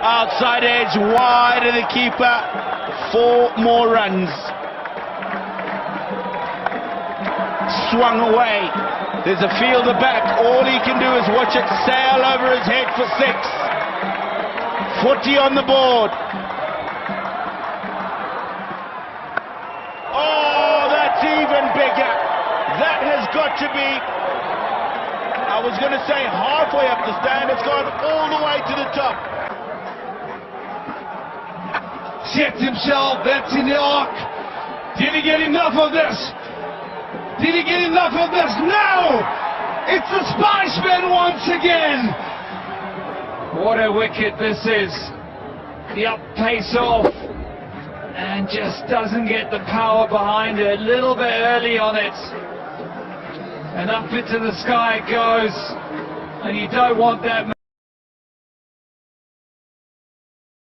Outside edge, wide of the keeper. 4 more runs. Swung away. There's a fielder back. All he can do is watch it sail over his head for 6. Footy on the board. Oh, that's even bigger. That has got to be, I was going to say halfway up the stand. It's gone all the way to the top. Checked himself, that's in the arc. Did he get enough of this? Did he get enough of this? No! It's the Spiceman once again! What a wicket this is. The up pace off and just doesn't get the power behind it. A little bit early on it. And up into the sky it goes. And you don't want that.